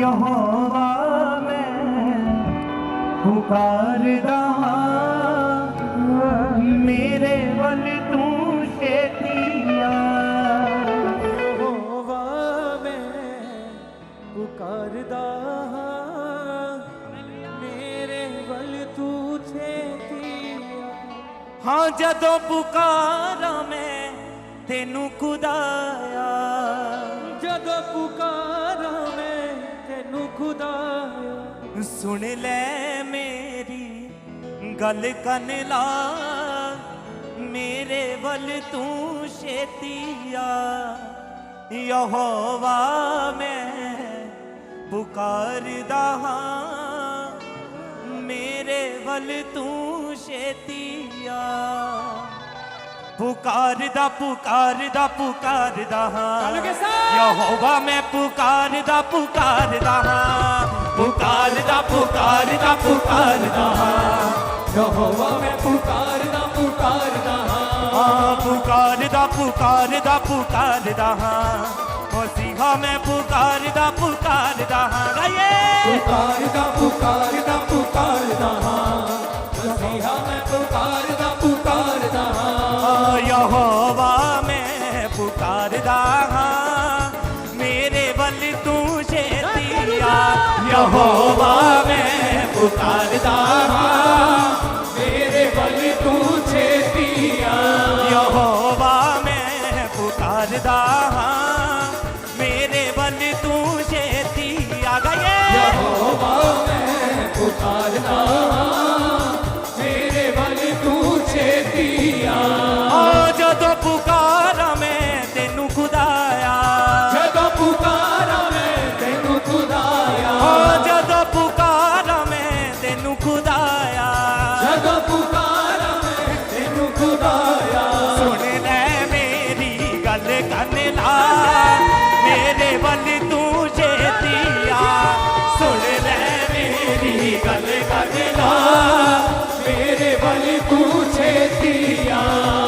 यहोवा मैं पुकारदा मेरे वल तू छेतिया। यहोवा मैं पुकारदा मेरे वल तू छेतिया। हाँ जदों पुकारा मैं तेनू खुदाया, जदों पुकारा मैं तेनू खुदाया। सुन ले मेरी गल कन ला मेरे वल तू छेतिया। यहोवा मैं पुकारदा मेरे वल तू छेतिया। पुकारदा पुकारदा पुकारदा यहोवा मैं पुकारदा पुकारदा पुकारदा पुकारदा पुकारदा यहोवा मैं पुकारदा पुकारदा पुकारदा पुकारदा पुकारदा मसीहा मैं पुकारदा पुकारदा गाइए पुकारदा पुकारदा पुकारदा मसीहा मैं पुकारदा पुकारदा। यहोवा मैं पुकारदा मेरे वल तू छेतिया। यहोवा मैं पुकारदा मेरे वल तू छेतिया। यहोवा मैं पुकारदा मेरे वल तू छेतिया। गाइए यहोवा मैं पुकारदा मेरे वल तू छेतिया। जदों पुकारा मैं तेनू खुदाया, जदों पुकारा मैं तेनू खुदाया। जदों पुकारा मैं तेनू खुदाया। जदों पुकारा मैं तेनू खुदाया। सुन ले मेरी गल कन ला मेरे वल तू छेतिया। सुन ले मेरी गल कन ला मेरे वल तू छेतिया।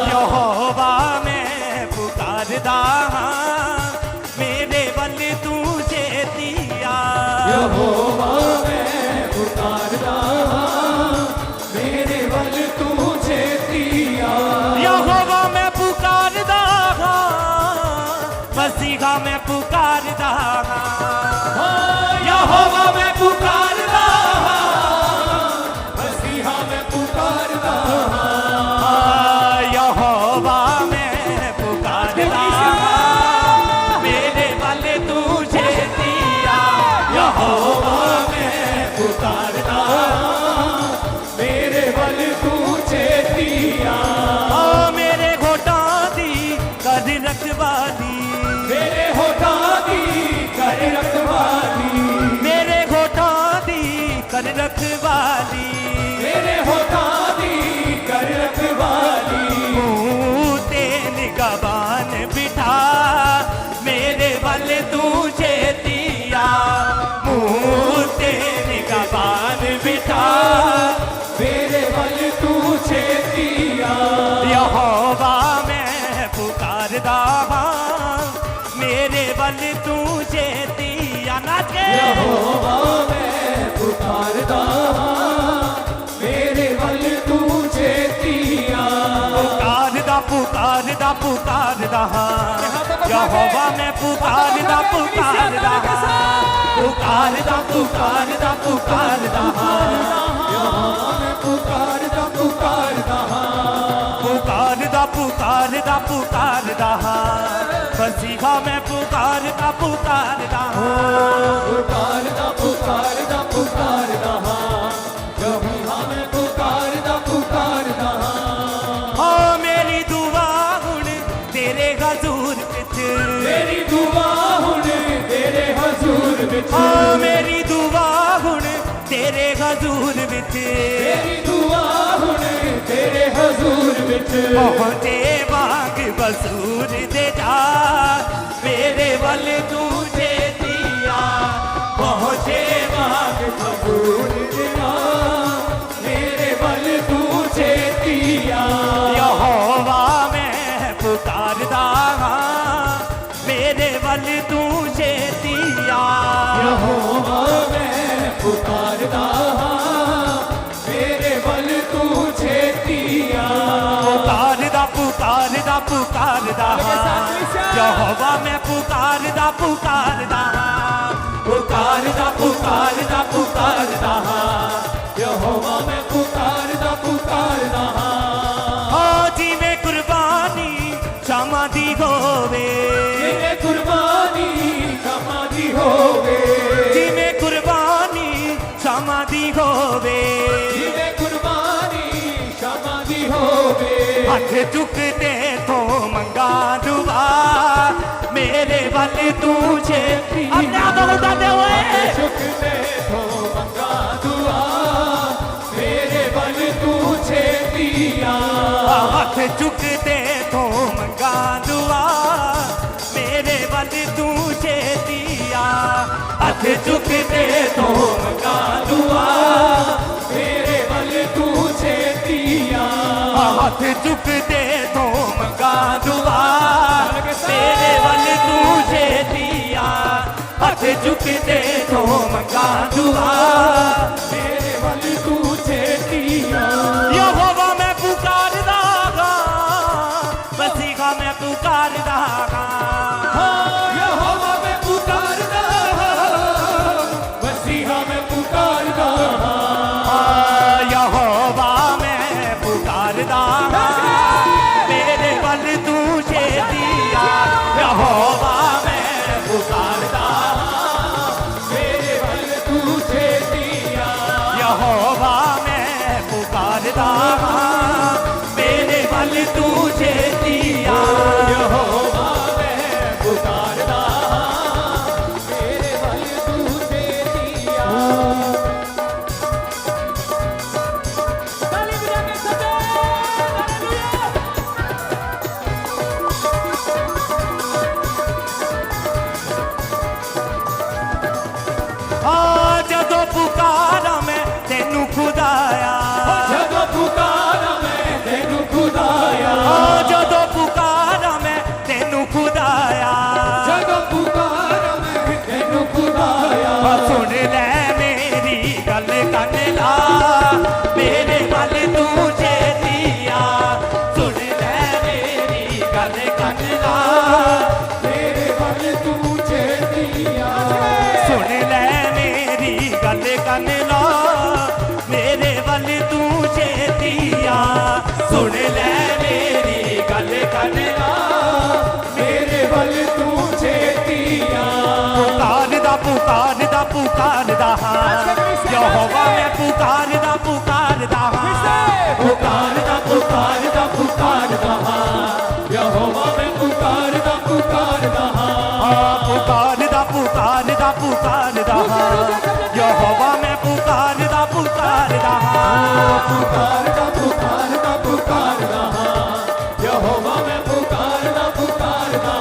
यहोवा मैं पुकारदा मेरे वल तू छेतिया। यहोवा मैं पुकारदा मेरे वल तू छेतिया। यहोवा मैं पुकारदा मसीहा मैं पुकारदा। यहोवा मैं पुकारदा मसीहा मैं पुकारदा। यहोवा मैं पुकारदा मेरे वल तू छेतिया। यहोवा मैं पुकारदा मेरे वल तू छेतिया। मेरे घोटां दी कर रखवाली, मेरे होठां दी कर रखवाली। मेरे घोटां दी कर रखवाली। मेरे होठां दी कर रखवाली। मुँह ते निगहबान बिठा मेरे वल तू छेतिया। मुँह ते निगहबान बिठा मेरे वल तू छेतिया। यहोवा मैं पुकारदा मेरे वल तू छेतिया। नाच के यहोवा मैं पुकारदा मेरे वल तू छेतिया। पुकारदा पुकारदा पुकारदा यहोवा मैं पुकारदा पुकारदा पुकारदा पुकारदा पुकारदा यहोवा मैं पुकारदा पुकारदा पुकारदा पुकारदा पुकारदा मसीहा मैं पुकारदा पुकारदा पुकारदा पुकारदा पुकारदा यहोवा मैं पुकारदा पुकारदा। हाँ मेरी दुआ हुण तेरे हजूर विच, मेरी दुआ हुण तेरे हजूर विच। हाँ मेरी दुआ हुण तेरे हजूर विच। मेरी दुआ हुण तेरे हजूर विच। पहुँचे बाग बसूर दे जा मेरे वल तू छेतिया। पहुँचे बाग हजूर देना मेरे वल तू छेतिया। यहोवा मैं पुकारदा मेरे वल तू छेतिया। यहोवा पुकारदा यहोवा मैं पुकारदा पुकारदा पुकारदा पुकारदा पुकारदा यहोवा मैं पुकारदा पुकारदा जिवें कुर्बानी क्षमा दी होवे जिवें कुर्बानी क्षमा दी होवे जिवें कुर्बानी क्षमा दी होवे जिवें कुर्बानी क्षमा दी होवे हथ चुकते तो मंगा दुआ मेरे वाले तुझे अपने आप को उठाते हुए चुकते तो मंगा दुआ मेरे बल तुझे दिया हाथ चुकते तो मंगा दुआ मेरे बल तुझे दिया हाथ चुकते तो मंगा दुआ मेरे बल तुझे दिया हाथ चुकते तो मंगा दुआ मेरे बल तुझे दिया हाथ चुकते तो मंगा दुआ मेरे बल तुझे दिया यहोवा मैं पुकारदा मसीहा मैं पुकारदा यहोवा मैं पुकारदा मसीहा मैं पुकारदा यहोवा मैं पुकारदा मेरे बल तुझे दिया यहोवा मैं पुकारदा मेरे बल तुझे दिया यहोवा मैं पुकारदा मेरे बल तुझे दिया यहोवा मैं पुकारदा मेरे बल तुझे दिया ताली बजा के सजे जदों पुकारा मैं तेनू खुदाया जदों पुकारा मैं तेनू खुदाया जदों पुकारा मैं तेनू खुदाया जदों पुकारा मैं तेनू खुदाया सुन ले मेरी गल कन ला मेरे बल तुझे दिया सुन ले मेरी गल कन ला मेरे बल तुझे दिया सुन ले मेरी गल कन ला मेरे बल तुझे दिया सुन ले मेरी गल कन ला मेरे बल तुझे दिया पुकारदा पुकारदा पुकारदा यहोवा मैं पुकारदा पुकारदा पुकारदा पुकारदा पुकारदा यहोवा मैं पुकारदा पुकारदा पुकारदा पुकारदा पुकारदा यहोवा मैं पुकारदा पुकारदा पुकारदा पुकारदा पुकारदा यहोवा मैं पुकारदा पुकारदा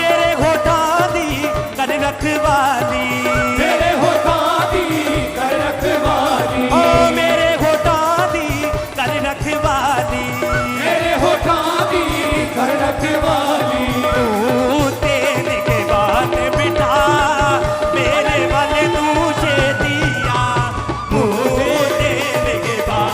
मेरे होठां दी कर रखवाली मेरे होठां दी कर रखवाली मेरे होठां दी कर रखवाली मेरे होठां दी कर रखवाली तू तेन के बात बिठा मेरे बल तुझे दिया मुँह तेन के बात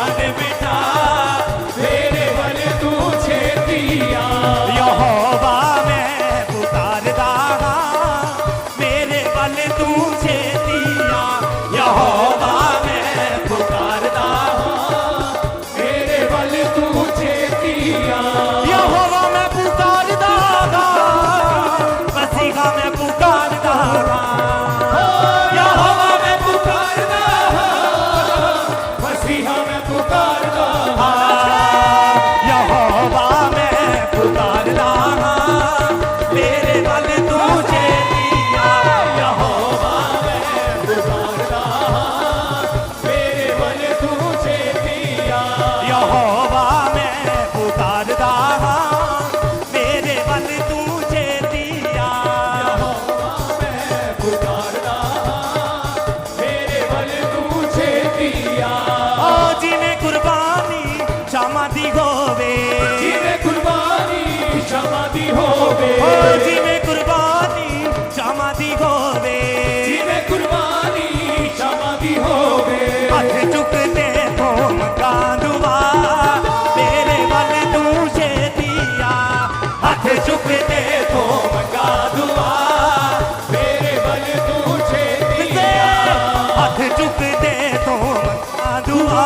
दुआ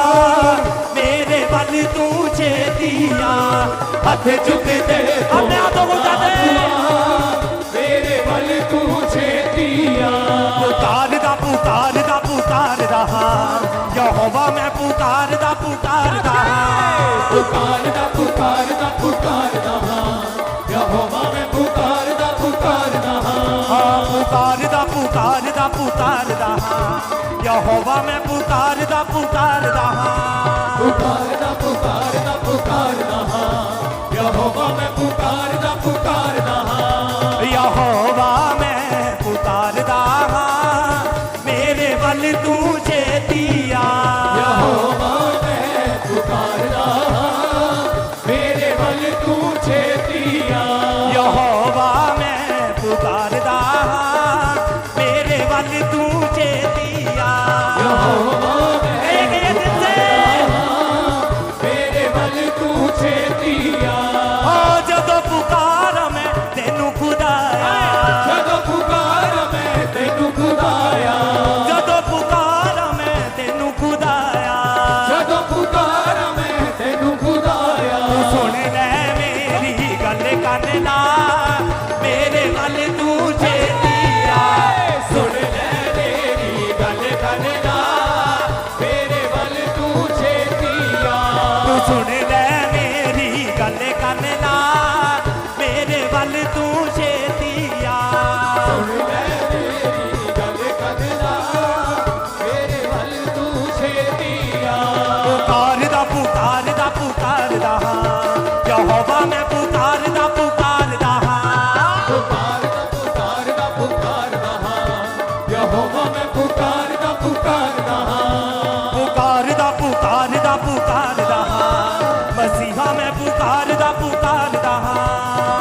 मेरे वल तू छेतिया हथ चुकते अपने हाथों को उठाते मेरे वल तू छेतिया पुकारदा पुकारदा पुकारदा यहोवा मैं पुकारदा पुकारदा पुकारदा पुकारदा पुकारदा यहोवा मैं पुकारदा पुकारदा पुकारदा पुकारदा पुकारदा यहोवा मैं पुकारदा पुकारदा पुकारदा पुकारदा पुकारदा यहोवा मैं पुकारदा पुकारदा यहोवा मैं पुकारदा मेरे वल तू छेतिया यहोवा मैं पुकारदा मेरे वल तू छेतिया यहोवा मैं पुकारदा मेरे वल तू छेतिया यहोवा मेरे दिल से मेरे वल तू छेतिया ਜਦੋਂ ਪੁਕਾਰ ਮੈਂ ਤੈਨੂੰ ਖੁਦਾਇਆ ਜਦੋਂ ਪੁਕਾਰ ਮੈਂ ਤੈਨੂੰ ਖੁਦਾਇਆ ਜਦੋਂ ਪੁਕਾਰ ਮੈਂ ਤੈਨੂੰ ਖੁਦਾਇਆ ਜਦੋਂ ਪੁਕਾਰ ਮੈਂ ਤੈਨੂੰ ਖੁਦਾਇਆ ਤੂੰ ਸੁਣ ਲੈ ਮੇਰੀ ਗੱਲ ਕੰਨ ਲਾ ਮੇਰੇ ਵੱਲ ਤੂੰ ਛੇਤੀਆ ਸੁਣ ਲੈ ਮੇਰੀ ਗੱਲ ਕੰਨ ਲਾ ਮੇਰੇ ਵੱਲ ਤੂੰ ਛੇਤੀਆ ਤੂੰ ਸੁਣ ਲੈ ਮੇਰੀ ਗੱਲ ਕੰਨ ਲਾ ਮੇਰੇ ਵੱਲ ਤੂੰ ਛੇਤੀਆ ਸੁਣ ਲੈ ਮੇਰੀ ਗੱਲ ਕੰਨ ਲਾ ਮੇਰੇ ਵੱਲ ਤੂੰ ਛੇਤੀਆ ਪੁਕਾਰਦਾ ਪੁਕਾਰਦਾ ਪੁਕਾਰਦਾ ਯਹੋਵਾ ਮੈਂ ਪੁਕਾਰਦਾ ਪੁਕਾਰਦਾ ਪੁਕਾਰਦਾ ਪੁਕਾਰਦਾ ਪੁਕਾਰਦਾ ਯਹੋਵਾ ਮੈਂ ਪੁਕਾਰਦਾ ਪੁਕਾਰਦਾ ਪੁਕਾਰਦਾ ਪੁਕਾਰਦਾ ਪੁਕਾਰਦਾ ਮਸੀਹਾ ਮੈਂ ਪੁਕਾਰਦਾ ਪੁਕਾਰਦਾ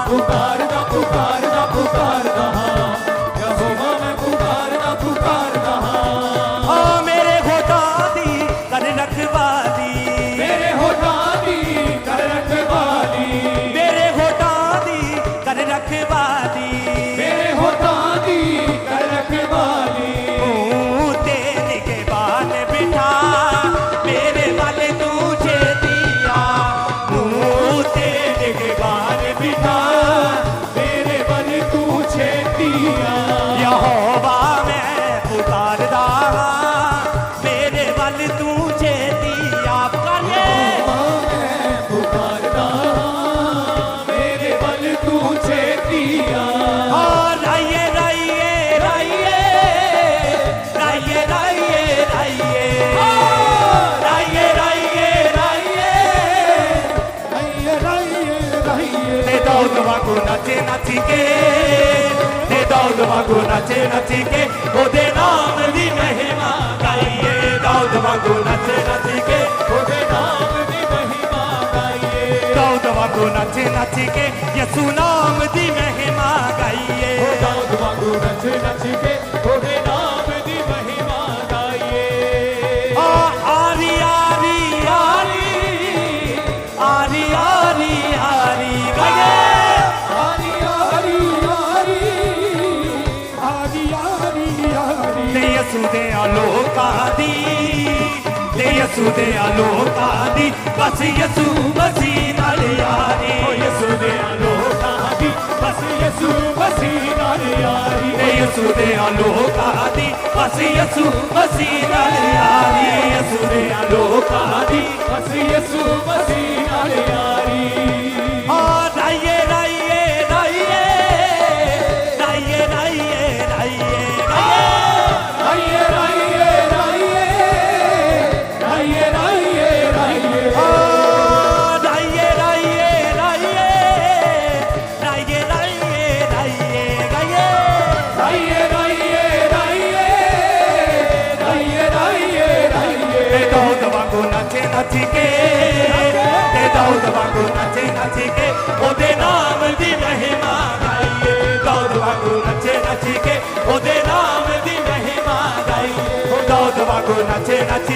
ਪੁਕਾਰਦਾ ਪੁਕਾਰਦਾ ਪੁਕਾਰਦਾ ਯਹੋਵਾ ਮੈਂ ਪੁਕਾਰਦਾ ਪੁਕਾਰਦਾ ਆ ਮੇਰੇ ਹੋਠਾਂ ਦੀ ਕਰ ਰਖਵਾਲੀ ਮੇਰੇ ਹੋਠਾਂ ਦੀ ਕਰ ਰਖਵਾਲੀ ਮੇਰੇ ਹੋਠਾਂ ਦੀ ਕਰ ਰਖਵਾਲੀ ਮੇਰੇ ਹੋਠਾਂ ਦੀ ਕਰ ਰਖਵਾਲੀ ਮੂੰਹ ਤੇ ਨਿਗਹਿਬਾਨ ਬਿਠਾ ਮੇਰੇ ਵੱਲ ਤੂੰ ਛੇਤੀਆ ਮੂੰਹ ਤੇ ਨਿਗਹਿਬਾਨ ਬਿਠਾ ਮੇਰੇ ਵੱਲ ਤੂੰ ਛੇਤੀਆ ਯਹੋਵਾ ਮੈਂ ਪੁਕਾਰਦਾ ਮੇਰੇ ਵੱਲ ਤੂੰ ਛੇਤੀਆ ਕਰੇ ਮੈਂ ਪੁਕਾਰਦਾ ਮੇਰੇ ਵੱਲ ਤੂੰ ਛੇਤੀਆ ਰਾਈਏ ਰਾਈਏ ਰਾਈਏ ਰਾਈਏ ਰਾਈਏ ਰਾਈਏ ਰਾਈਏ ਰਾਈਏ ਰਾਈਏ ਰਾਈਏ ਰਾਈਏ ਰਾਈਏ ਤੇ ਦੌਦ ਵਾਂਗੂ ਨੱਚੇ ਨੱਚ ਕੇ ਤੇ ਦੌਦ ਵਾਂਗੂ ਨੱਚੇ ਨੱਚ ਕੇ ਉਹਦੇ ਨਾਮ ਦੀ ਮਹਿਮਾ ਗਾਈਏ ਦੌਦ ਵਾਂਗੂ ਨੱਚੇ ਨੱਚ ਕੇ ਉਹਦੇ ਨਾਮ ਦੀ ਮਹਿਮਾ ਗਾਈਏ ਦੌਦ ਵਾਂਗੂ ਨੱਚੇ ਨੱਚ ਕੇ ਯਿਸੂ ਨਾਮ ਦੀ ਮਹਿਮਾ ਗਾਈਏ ਦਾਊਦ ਵਾਂਗੂ ਨੱਚ ਨੱਚ ਕੇ ਉਹਦੇ ਨਾਮ ਦੀ ਮਹਿਮਾ ਗਾਈਏ ਆਰੀ ਆਰੀ ਆਰੀ ਆਰੀ ਆਰੀ ਆਰੀ ਗਾਈਏ ਆਰੀ ਆਰੀ ਆਰੀ ਆਰੀ ਆਰੀ ਆਰੀ ਤੇ ਯਿਸੂ ਦੇ ਲੋਕਾਂ ਦੀ ਤੇ ਯਿਸੂ ਦੇ ਲੋਕਾਂ ਦੀ ਬਸ ਯਿਸੂ ਮਸੀਹ ਨਾਲ ਯਾਰੀ ਓ ਯਿਸੂ ਦੇ ਲੋਕਾਂ ਦੀ ਬਸ ਯਿਸੂ ਮਸੀਹ ਨਾਲ ਯਾਰੀ ਤੇ ਯਿਸੂ ਦੇ ਲੋਕਾਂ ਦੀ ਬਸ ਯਿਸੂ ਮਸੀਹ ਨਾਲ ਯਾਰੀ ਯਿਸੂ ਦੇ ਲੋਕਾਂ ਦੀ ਬਸ ਯਿਸੂ ਮਸੀਹ ਨਾਲ ਯਾਰੀ ਆ ਰਾਈਏ ਰਾਈਏ ਰਾਈਏ ਰਾਈਏ ਰਾਈਏ ਰਾਈਏ ਰਾਈਏ ਰਾਈਏ ਰਾਈਏ ਰਾਈਏ ਰਾਈਏ ਰਾਈਏ ਰਾਈਏ ਰਾਈਏ ਰਾਈਏ ਰਾਈਏ ਰਾਈਏ ਰਾਈਏ ਗਾਈਏ ਰਾਈਏ ਰਾਈਏ ਰਾਈਏ ਰਾਈਏ ਰਾਈਏ ਰਾਈਏ ਤੇ ਦੌਦ ਵਾਂਗੂ ਨੱਚੇ ਨੱਚ ਕੇ ਤੇ ਦੌਦ ਵਾਂਗੂ ਨੱਚੇ ਨੱਚ ਕੇ ਉਹਦੇ ਨਾਮ ਦੀ ਮਹਿਮਾ ਗਾਈਏ ਦੌਦ ਵਾਂਗੂ ਨੱਚੇ ਨੱਚ ਕੇ ਉਹਦੇ ਨਾਮ ਦੀ ਮਹਿਮਾ ਗਾਈਏ ਦੌਦ ਵਾਂਗੂ ਨੱਚੇ ਨੱਚ